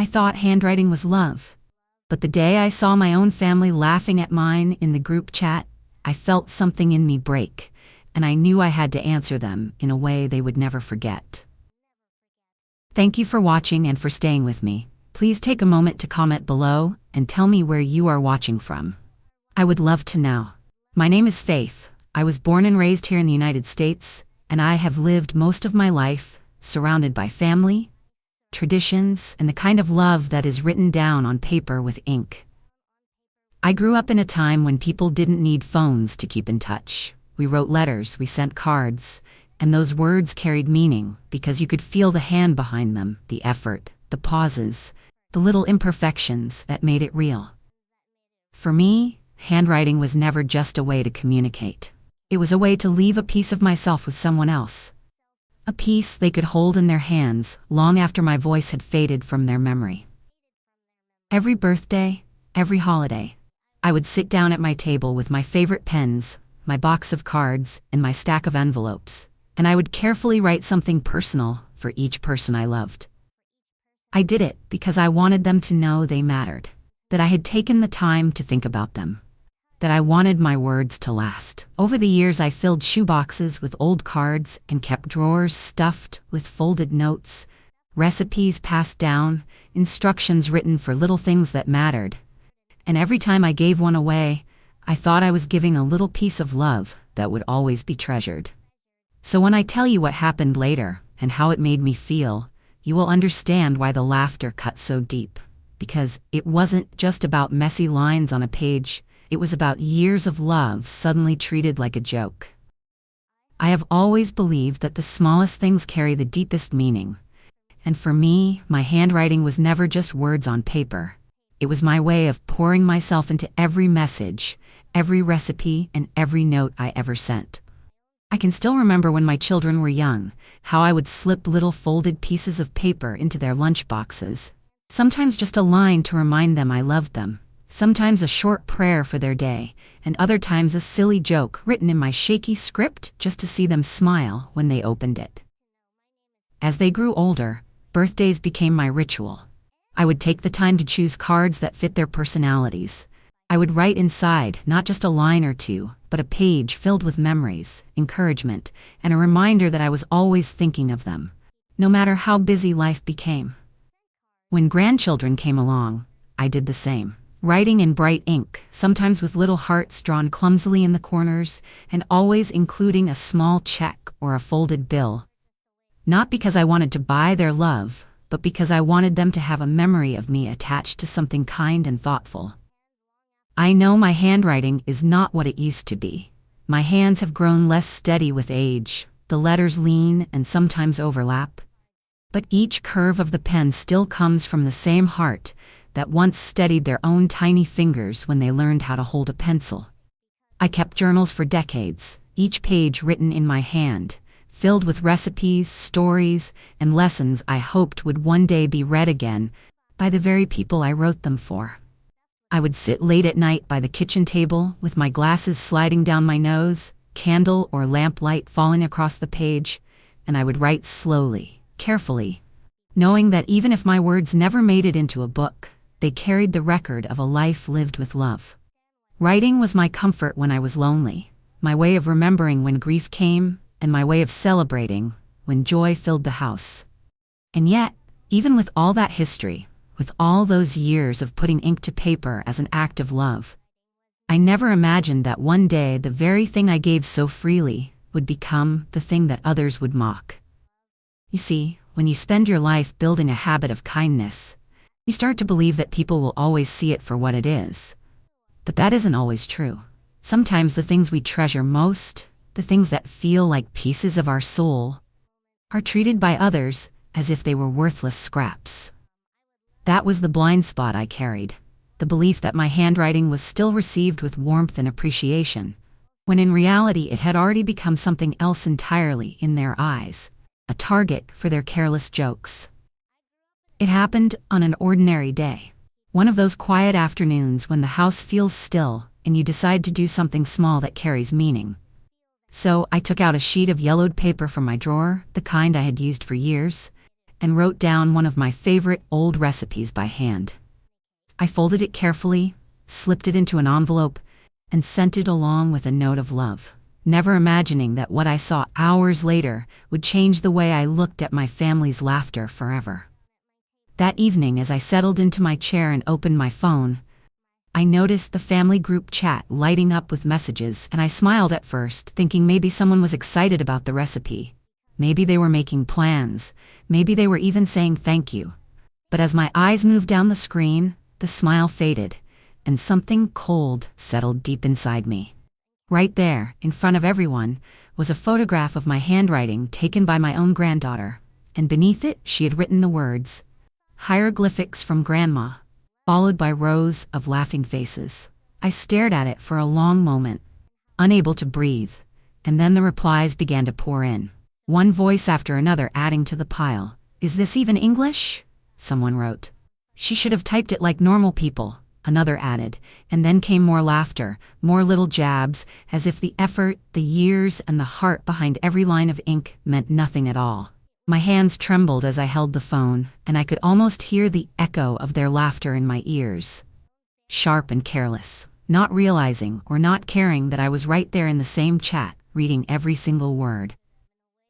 I thought handwriting was love. But the day I saw my own family laughing at mine in the group chat, I felt something in me break, and I knew I had to answer them in a way they would never forget. Thank you for watching and for staying with me. Please take a moment to comment below and tell me where you are watching from. I would love to know. My name is Faith. I was born and raised here in the United States, and I have lived most of my life surrounded by family, traditions, and the kind of love that is written down on paper with ink. I grew up in a time when people didn't need phones to keep in touch. We wrote letters, we sent cards, and those words carried meaning because you could feel the hand behind them, the effort, the pauses, the little imperfections that made it real. For me, handwriting was never just a way to communicate. It was a way to leave a piece of myself with someone else. A piece they could hold in their hands long after my voice had faded from their memory. Every birthday, every holiday, I would sit down at my table with my favorite pens, my box of cards, and my stack of envelopes, and I would carefully write something personal for each person I loved. I did it because I wanted them to know they mattered, that I had taken the time to think about them, that I wanted my words to last. Over the years, I filled shoeboxes with old cards and kept drawers stuffed with folded notes, recipes passed down, instructions written for little things that mattered. And every time I gave one away, I thought I was giving a little piece of love that would always be treasured. So when I tell you what happened later and how it made me feel, you will understand why the laughter cut so deep. Because it wasn't just about messy lines on a page. It was about years of love suddenly treated like a joke. I have always believed that the smallest things carry the deepest meaning. And for me, my handwriting was never just words on paper. It was my way of pouring myself into every message, every recipe, and every note I ever sent. I can still remember when my children were young, how I would slip little folded pieces of paper into their lunch boxes. Sometimes just a line to remind them I loved them. Sometimes a short prayer for their day, and other times a silly joke written in my shaky script just to see them smile when they opened it. As they grew older, birthdays became my ritual. I would take the time to choose cards that fit their personalities. I would write inside not just a line or two, but a page filled with memories, encouragement, and a reminder that I was always thinking of them, no matter how busy life became. When grandchildren came along, I did the same. Writing in bright ink, sometimes with little hearts drawn clumsily in the corners, and always including a small check or a folded bill. Not because I wanted to buy their love, but because I wanted them to have a memory of me attached to something kind and thoughtful. I know my handwriting is not what it used to be. My hands have grown less steady with age, the letters lean and sometimes overlap. But each curve of the pen still comes from the same heart that once steadied their own tiny fingers when they learned how to hold a pencil. I kept journals for decades, each page written in my hand, filled with recipes, stories, and lessons I hoped would one day be read again by the very people I wrote them for. I would sit late at night by the kitchen table with my glasses sliding down my nose, candle or lamplight falling across the page, and I would write slowly, carefully, knowing that even if my words never made it into a book, they carried the record of a life lived with love. Writing was my comfort when I was lonely, my way of remembering when grief came, and my way of celebrating when joy filled the house. And yet, even with all that history, with all those years of putting ink to paper as an act of love, I never imagined that one day the very thing I gave so freely would become the thing that others would mock. You see, when you spend your life building a habit of kindness, you start to believe that people will always see it for what it is. But that isn't always true. Sometimes the things we treasure most, the things that feel like pieces of our soul, are treated by others as if they were worthless scraps. That was the blind spot I carried, the belief that my handwriting was still received with warmth and appreciation, when in reality it had already become something else entirely in their eyes, a target for their careless jokes. It happened on an ordinary day. One of those quiet afternoons when the house feels still and you decide to do something small that carries meaning. So I took out a sheet of yellowed paper from my drawer, the kind I had used for years, and wrote down one of my favorite old recipes by hand. I folded it carefully, slipped it into an envelope, and sent it along with a note of love, never imagining that what I saw hours later would change the way I looked at my family's laughter forever. That evening, as I settled into my chair and opened my phone, I noticed the family group chat lighting up with messages, and I smiled at first, thinking maybe someone was excited about the recipe. Maybe they were making plans. Maybe they were even saying thank you. But as my eyes moved down the screen, the smile faded, and something cold settled deep inside me. Right there, in front of everyone, was a photograph of my handwriting taken by my own granddaughter, and beneath it she had written the words, "Hieroglyphics from Grandma," followed by rows of laughing faces. I stared at it for a long moment, unable to breathe, and then the replies began to pour in, one voice after another adding to the pile. "Is this even English?" someone wrote. "She should have typed it like normal people," another added, and then came more laughter, more little jabs, as if the effort, the years, and the heart behind every line of ink meant nothing at all. My hands trembled as I held the phone, and I could almost hear the echo of their laughter in my ears. Sharp and careless, not realizing or not caring that I was right there in the same chat, reading every single word.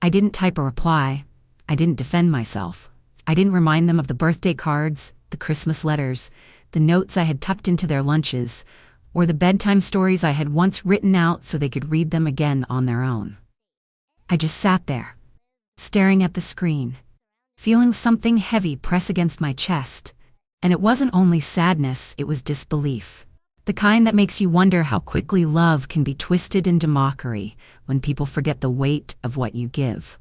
I didn't type a reply. I didn't defend myself. I didn't remind them of the birthday cards, the Christmas letters, the notes I had tucked into their lunches, or the bedtime stories I had once written out so they could read them again on their own. I just sat there, staring at the screen, feeling something heavy press against my chest. And it wasn't only sadness, it was disbelief. The kind that makes you wonder how quickly love can be twisted into mockery when people forget the weight of what you give.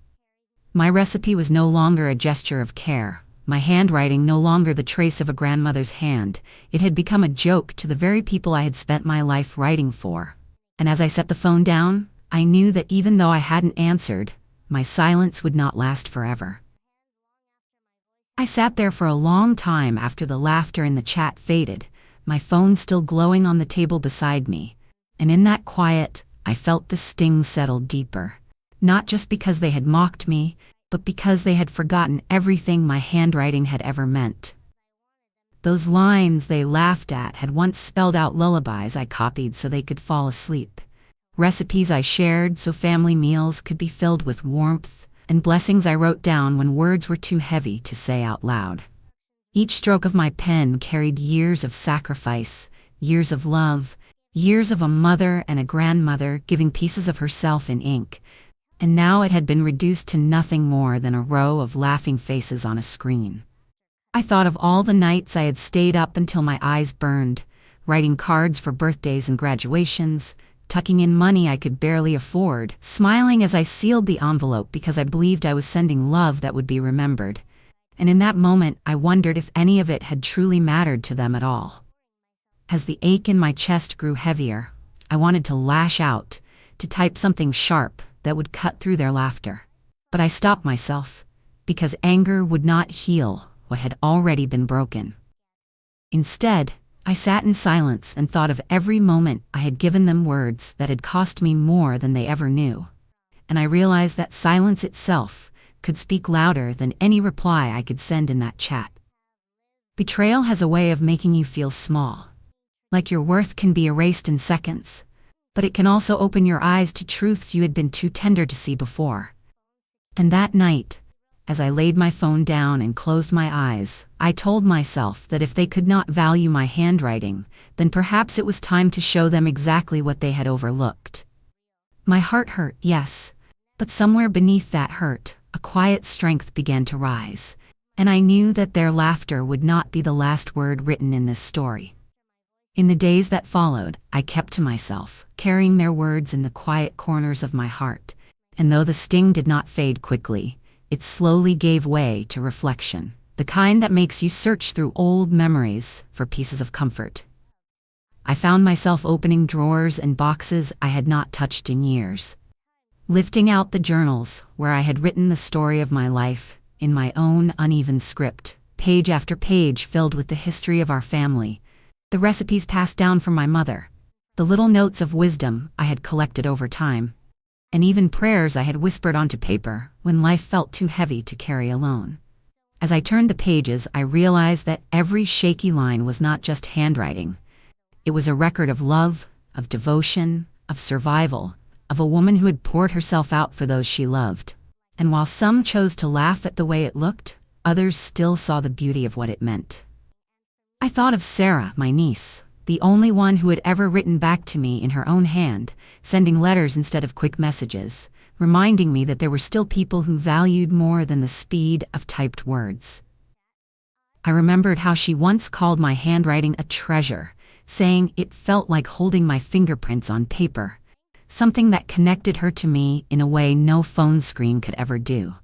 My recipe was no longer a gesture of care, my handwriting no longer the trace of a grandmother's hand. It had become a joke to the very people I had spent my life writing for. And as I set the phone down, I knew that even though I hadn't answered, my silence would not last forever. I sat there for a long time after the laughter in the chat faded, my phone still glowing on the table beside me, and in that quiet, I felt the sting settle deeper. Not just because they had mocked me, but because they had forgotten everything my handwriting had ever meant. Those lines they laughed at had once spelled out lullabies I copied so they could fall asleep. Recipes I shared so family meals could be filled with warmth, and blessings I wrote down when words were too heavy to say out loud. Each stroke of my pen carried years of sacrifice, years of love, years of a mother and a grandmother giving pieces of herself in ink, and now it had been reduced to nothing more than a row of laughing faces on a screen. I thought of all the nights I had stayed up until my eyes burned, writing cards for birthdays and graduations, tucking in money I could barely afford, smiling as I sealed the envelope because I believed I was sending love that would be remembered. And in that moment, I wondered if any of it had truly mattered to them at all. As the ache in my chest grew heavier, I wanted to lash out, to type something sharp that would cut through their laughter. But I stopped myself, because anger would not heal what had already been broken. Instead, I sat in silence and thought of every moment I had given them words that had cost me more than they ever knew. And I realized that silence itself could speak louder than any reply I could send in that chat. Betrayal has a way of making you feel small, like your worth can be erased in seconds, but it can also open your eyes to truths you had been too tender to see before. And that night, as I laid my phone down and closed my eyes, I told myself that if they could not value my handwriting, then perhaps it was time to show them exactly what they had overlooked. My heart hurt, yes, but somewhere beneath that hurt, a quiet strength began to rise, and I knew that their laughter would not be the last word written in this story. In the days that followed, I kept to myself, carrying their words in the quiet corners of my heart, and though the sting did not fade quickly, it slowly gave way to reflection, the kind that makes you search through old memories for pieces of comfort. I found myself opening drawers and boxes I had not touched in years, lifting out the journals where I had written the story of my life, in my own uneven script, page after page filled with the history of our family, the recipes passed down from my mother, the little notes of wisdom I had collected over time, and even prayers I had whispered onto paper when life felt too heavy to carry alone. As I turned the pages, I realized that every shaky line was not just handwriting. It was a record of love, of devotion, of survival, of a woman who had poured herself out for those she loved. And while some chose to laugh at the way it looked, others still saw the beauty of what it meant. I thought of Sarah, my niece, the only one who had ever written back to me in her own hand, sending letters instead of quick messages, reminding me that there were still people who valued more than the speed of typed words. I remembered how she once called my handwriting a treasure, saying it felt like holding my fingerprints on paper, something that connected her to me in a way no phone screen could ever do.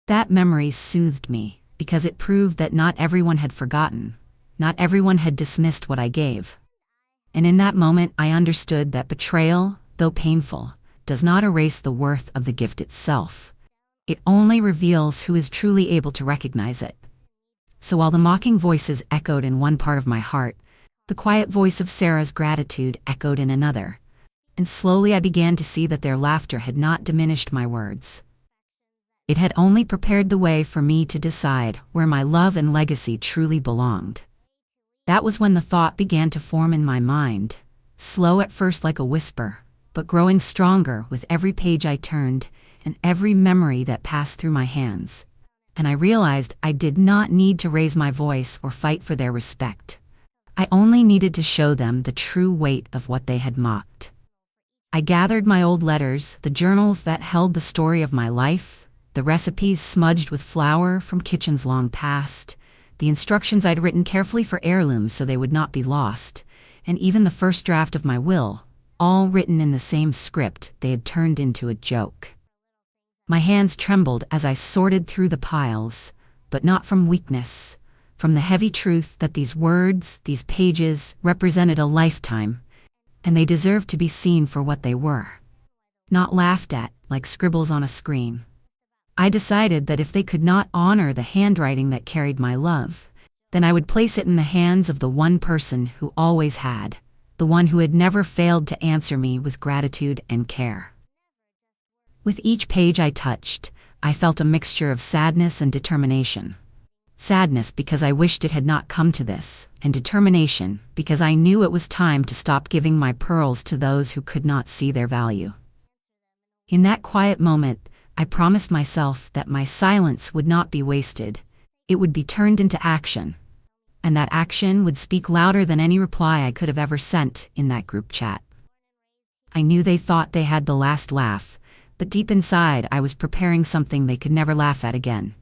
That memory soothed me, because it proved that not everyone had forgotten, not everyone had dismissed what I gave. And in that moment, I understood that betrayal, though painful, does not erase the worth of the gift itself. It only reveals who is truly able to recognize it. So while the mocking voices echoed in one part of my heart, the quiet voice of Sarah's gratitude echoed in another. And slowly I began to see that their laughter had not diminished my words. It had only prepared the way for me to decide where my love and legacy truly belonged. That was when the thought began to form in my mind, slow at first like a whisper, but growing stronger with every page I turned and every memory that passed through my hands. And I realized I did not need to raise my voice or fight for their respect. I only needed to show them the true weight of what they had mocked. I gathered my old letters, the journals that held the story of my life, the recipes smudged with flour from kitchens long past, the instructions I'd written carefully for heirlooms so they would not be lost, and even the first draft of my will, all written in the same script they had turned into a joke. My hands trembled as I sorted through the piles, but not from weakness, from the heavy truth that these words, these pages, represented a lifetime, and they deserved to be seen for what they were, not laughed at like scribbles on a screen. I decided that if they could not honor the handwriting that carried my love, then I would place it in the hands of the one person who always had, the one who had never failed to answer me with gratitude and care. With each page I touched, I felt a mixture of sadness and determination. Sadness because I wished it had not come to this, and determination because I knew it was time to stop giving my pearls to those who could not see their value. In that quiet moment, I promised myself that my silence would not be wasted. It would be turned into action. And that action would speak louder than any reply I could have ever sent in that group chat. I knew they thought they had the last laugh, but deep inside I was preparing something they could never laugh at again.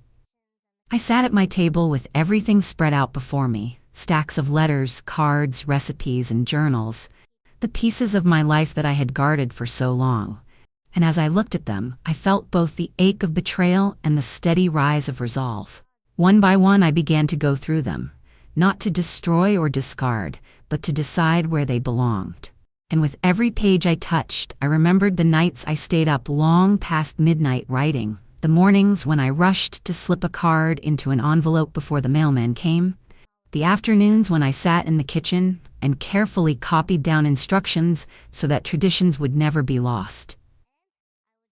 I sat at my table with everything spread out before me, stacks of letters, cards, recipes, and journals, the pieces of my life that I had guarded for so long. And as I looked at them, I felt both the ache of betrayal and the steady rise of resolve. One by one I began to go through them, not to destroy or discard, but to decide where they belonged. And with every page I touched, I remembered the nights I stayed up long past midnight writing, the mornings when I rushed to slip a card into an envelope before the mailman came, the afternoons when I sat in the kitchen and carefully copied down instructions so that traditions would never be lost.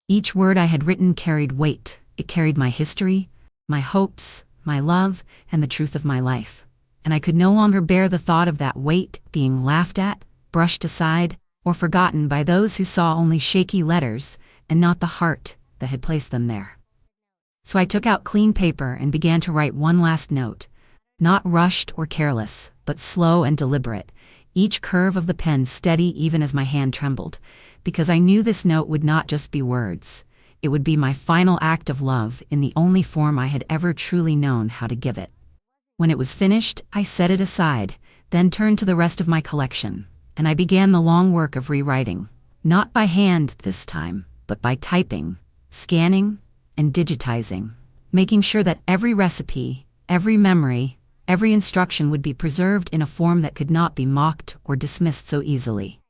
Each word I had written carried weight. It carried my history, my hopes, my love, and the truth of my life. And I could no longer bear the thought of that weight being laughed at, brushed aside, or forgotten by those who saw only shaky letters and not the heart that had placed them there. So I took out clean paper and began to write one last note, not rushed or careless, but slow and deliberate, each curve of the pen steady even as my hand trembled, because I knew this note would not just be words. It would be my final act of love in the only form I had ever truly known how to give it. When it was finished, I set it aside, then turned to the rest of my collection, and I began the long work of rewriting, not by hand this time, but by typing, scanning, and digitizing, making sure that every recipe, every memory, every instruction would be preserved in a form that could not be mocked or dismissed so easily.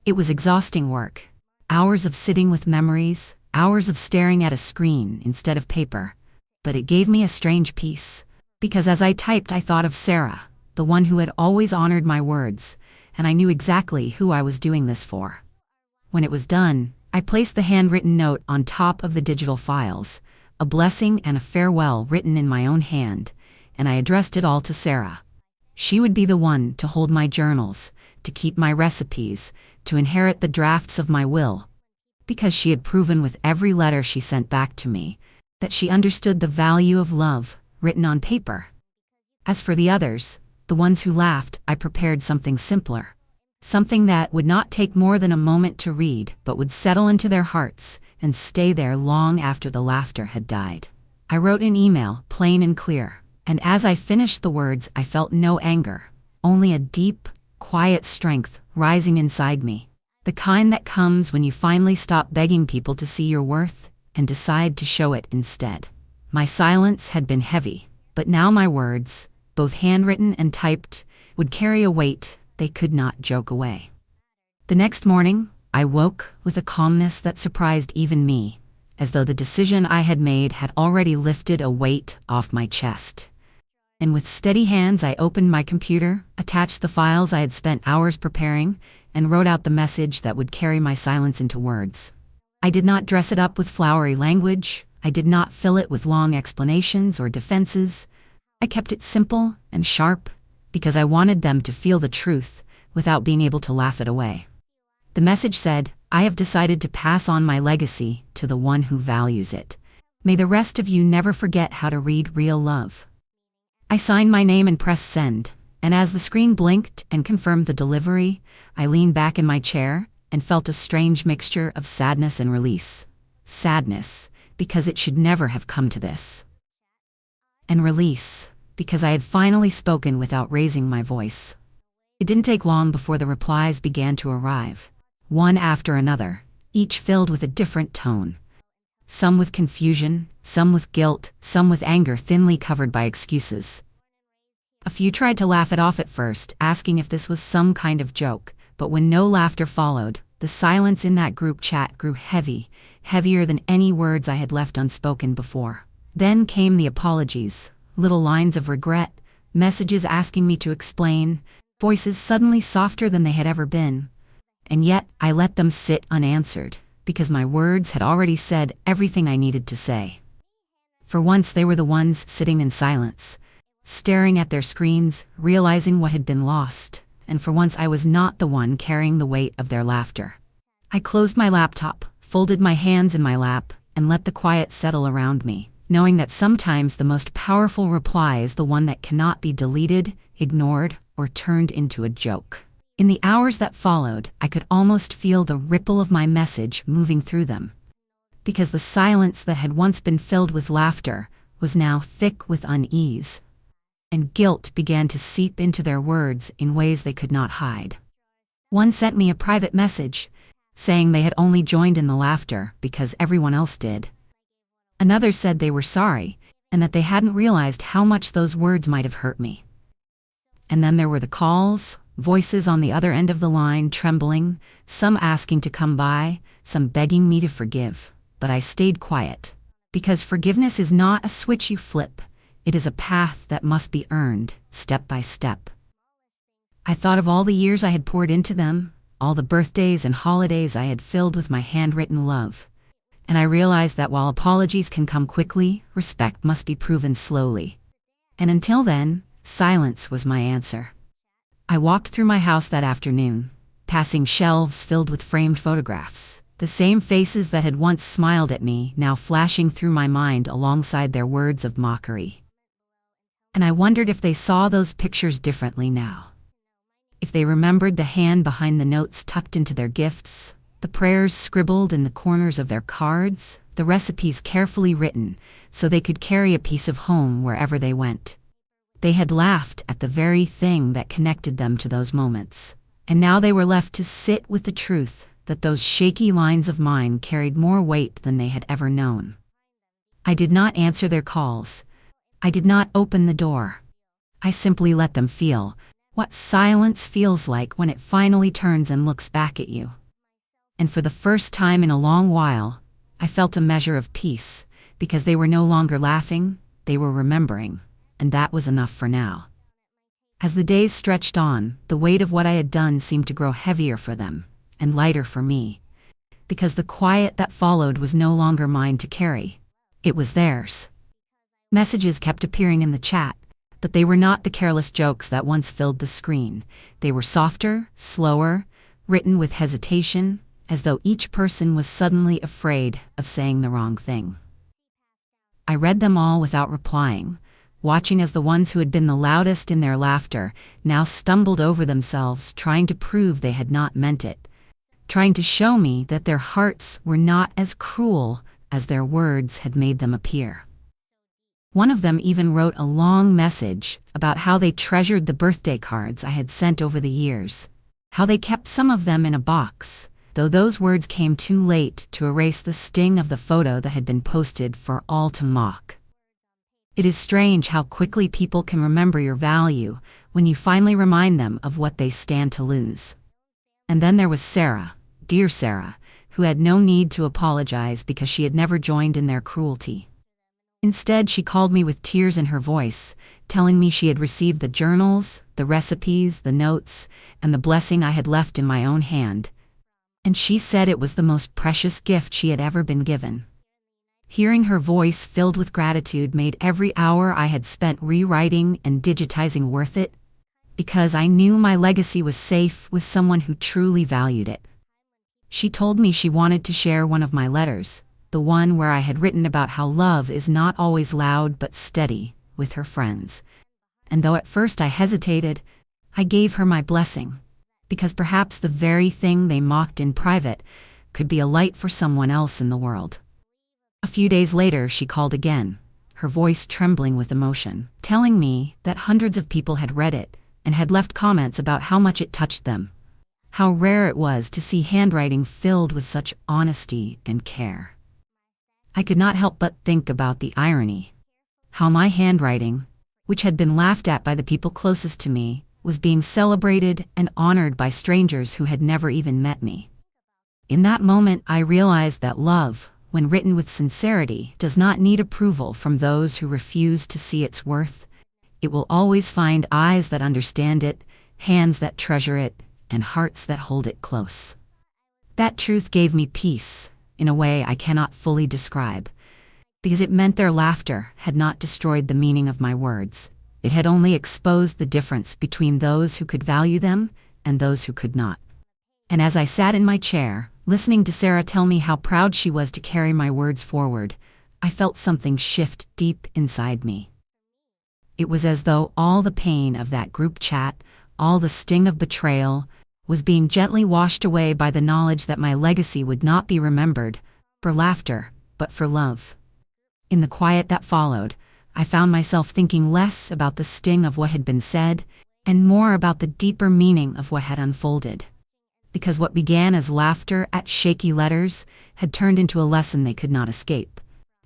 It was exhausting work, hours of sitting with memories, hours of staring at a screen instead of paper, but it gave me a strange peace, because as I typed I thought of Sarah, the one who had always honored my words, and I knew exactly who I was doing this for. When it was done, I placed the handwritten note on top of the digital files, a blessing and a farewell written in my own hand, and I addressed it all to Sarah. She would be the one to hold my journals, to keep my recipes, to inherit the drafts of my will, because she had proven with every letter she sent back to me that she understood the value of love written on paper. As for the others, the ones who laughed, I prepared something simpler. Something that would not take more than a moment to read, but would settle into their hearts and stay there long after the laughter had died. I wrote an email, plain and clear, and as I finished the words, I felt no anger, only a deep, quiet strength rising inside me. The kind that comes when you finally stop begging people to see your worth and decide to show it instead. My silence had been heavy, but now my words, both handwritten and typed, would carry a weight they could not joke away. The next morning, I woke with a calmness that surprised even me, as though the decision I had made had already lifted a weight off my chest. And with steady hands, I opened my computer, attached the files I had spent hours preparing, and wrote out the message that would carry my silence into words. I did not dress it up with flowery language. I did not fill it with long explanations or defenses. I kept it simple and sharp, because I wanted them to feel the truth without being able to laugh it away. The message said, "I have decided to pass on my legacy to the one who values it. May the rest of you never forget how to read real love." I signed my name and pressed send, and as the screen blinked and confirmed the delivery, I leaned back in my chair and felt a strange mixture of sadness and release. Sadness, because it should never have come to this. And release, because I had finally spoken without raising my voice. It didn't take long before the replies began to arrive, one after another, each filled with a different tone. Some with confusion, some with guilt, some with anger thinly covered by excuses. A few tried to laugh it off at first, asking if this was some kind of joke, but when no laughter followed, the silence in that group chat grew heavy, heavier than any words I had left unspoken before. Then came the apologies, little lines of regret, messages asking me to explain, voices suddenly softer than they had ever been. And yet I let them sit unanswered, because my words had already said everything I needed to say. For once they were the ones sitting in silence, staring at their screens, realizing what had been lost, and for once I was not the one carrying the weight of their laughter. I closed my laptop, folded my hands in my lap, and let the quiet settle around me, knowing that sometimes the most powerful reply is the one that cannot be deleted, ignored, or turned into a joke. In the hours that followed, I could almost feel the ripple of my message moving through them, because the silence that had once been filled with laughter was now thick with unease, and guilt began to seep into their words in ways they could not hide. One sent me a private message, saying they had only joined in the laughter because everyone else did. Another said they were sorry, and that they hadn't realized how much those words might have hurt me. And then there were the calls, voices on the other end of the line trembling, some asking to come by, some begging me to forgive. But I stayed quiet, because forgiveness is not a switch you flip. It is a path that must be earned, step by step. I thought of all the years I had poured into them, all the birthdays and holidays I had filled with my handwritten love. And I realized that while apologies can come quickly, respect must be proven slowly. And until then, silence was my answer. I walked through my house that afternoon, passing shelves filled with framed photographs, the same faces that had once smiled at me now flashing through my mind alongside their words of mockery. And I wondered if they saw those pictures differently now. If they remembered the hand behind the notes tucked into their gifts, the prayers scribbled in the corners of their cards, the recipes carefully written so they could carry a piece of home wherever they went. They had laughed at the very thing that connected them to those moments, and now they were left to sit with the truth that those shaky lines of mine carried more weight than they had ever known. I did not answer their calls. I did not open the door. I simply let them feel what silence feels like when it finally turns and looks back at you. And for the first time in a long while, I felt a measure of peace, because they were no longer laughing, they were remembering, and that was enough for now. As the days stretched on, the weight of what I had done seemed to grow heavier for them, and lighter for me, because the quiet that followed was no longer mine to carry. It was theirs. Messages kept appearing in the chat, but they were not the careless jokes that once filled the screen. They were softer, slower, written with hesitation, as though each person was suddenly afraid of saying the wrong thing. I read them all without replying, watching as the ones who had been the loudest in their laughter now stumbled over themselves, trying to prove they had not meant it, trying to show me that their hearts were not as cruel as their words had made them appear. One of them even wrote a long message about how they treasured the birthday cards I had sent over the years, how they kept some of them in a box, though those words came too late to erase the sting of the photo that had been posted for all to mock. It is strange how quickly people can remember your value when you finally remind them of what they stand to lose. And then there was Sarah, dear Sarah, who had no need to apologize because she had never joined in their cruelty. Instead, she called me with tears in her voice, telling me she had received the journals, the recipes, the notes, and the blessing I had left in my own hand. And she said it was the most precious gift she had ever been given. Hearing her voice filled with gratitude made every hour I had spent rewriting and digitizing worth it, because I knew my legacy was safe with someone who truly valued it. She told me she wanted to share one of my letters, the one where I had written about how love is not always loud but steady, with her friends. And though at first I hesitated, I gave her my blessing, because perhaps the very thing they mocked in private could be a light for someone else in the world. A few days later, she called again, her voice trembling with emotion, telling me that hundreds of people had read it and had left comments about how much it touched them, how rare it was to see handwriting filled with such honesty and care. I could not help but think about the irony, how my handwriting, which had been laughed at by the people closest to me, was being celebrated and honored by strangers who had never even met me. In that moment, I realized that love, when written with sincerity, does not need approval from those who refuse to see its worth. It will always find eyes that understand it, hands that treasure it, and hearts that hold it close. That truth gave me peace, in a way I cannot fully describe, because it meant their laughter had not destroyed the meaning of my words. It had only exposed the difference between those who could value them and those who could not. And as I sat in my chair, listening to Sarah tell me how proud she was to carry my words forward, I felt something shift deep inside me. It was as though all the pain of that group chat, all the sting of betrayal, was being gently washed away by the knowledge that my legacy would not be remembered for laughter, but for love. In the quiet that followed, I found myself thinking less about the sting of what had been said and more about the deeper meaning of what had unfolded. Because what began as laughter at shaky letters had turned into a lesson they could not escape,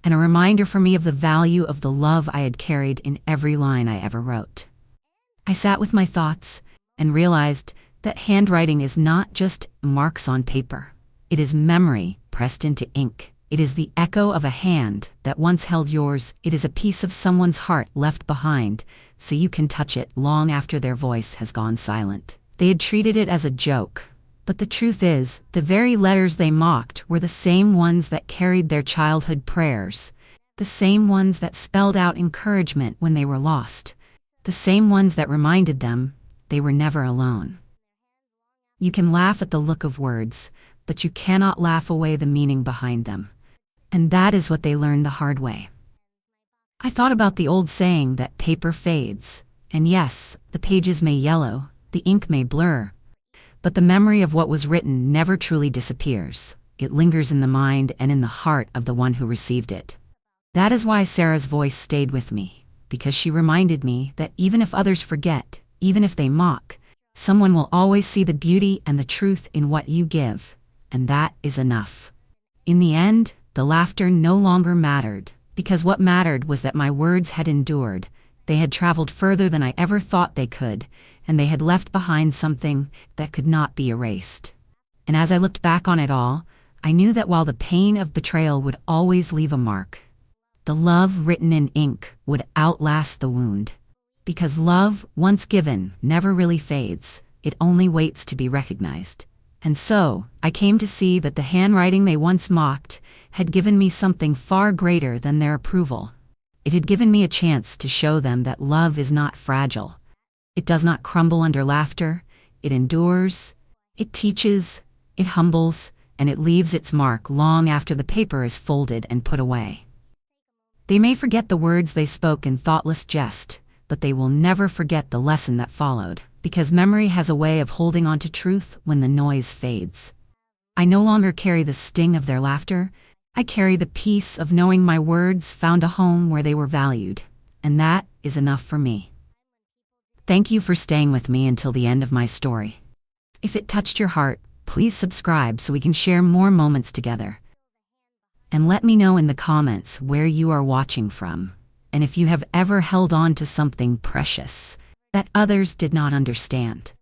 and a reminder for me of the value of the love I had carried in every line I ever wrote. I sat with my thoughts and realized that handwriting is not just marks on paper. It is memory pressed into ink. It is the echo of a hand that once held yours. It is a piece of someone's heart left behind, so you can touch it long after their voice has gone silent. They had treated it as a joke, but the truth is, the very letters they mocked were the same ones that carried their childhood prayers, the same ones that spelled out encouragement when they were lost, the same ones that reminded them they were never alone. You can laugh at the look of words, but you cannot laugh away the meaning behind them. And that is what they learned the hard way. I thought about the old saying that paper fades, and yes, the pages may yellow, the ink may blur, but the memory of what was written never truly disappears. It lingers in the mind and in the heart of the one who received it. That is why Sarah's voice stayed with me, because she reminded me that even if others forget, even if they mock, someone will always see the beauty and the truth in what you give, and that is enough. In the end, the laughter no longer mattered, because what mattered was that my words had endured. They had traveled further than I ever thought they could, and they had left behind something that could not be erased. And as I looked back on it all, I knew that while the pain of betrayal would always leave a mark, the love written in ink would outlast the wound. Because love, once given, never really fades. It only waits to be recognized. And so, I came to see that the handwriting they once mocked had given me something far greater than their approval. It had given me a chance to show them that love is not fragile. It does not crumble under laughter. It endures, it teaches, it humbles, and it leaves its mark long after the paper is folded and put away. They may forget the words they spoke in thoughtless jest, but they will never forget the lesson that followed, because memory has a way of holding on to truth when the noise fades. I no longer carry the sting of their laughter. I carry the peace of knowing my words found a home where they were valued, and that is enough for me. Thank you for staying with me until the end of my story. If it touched your heart, please subscribe so we can share more moments together. And let me know in the comments where you are watching from, and if you have ever held on to something precious that others did not understand.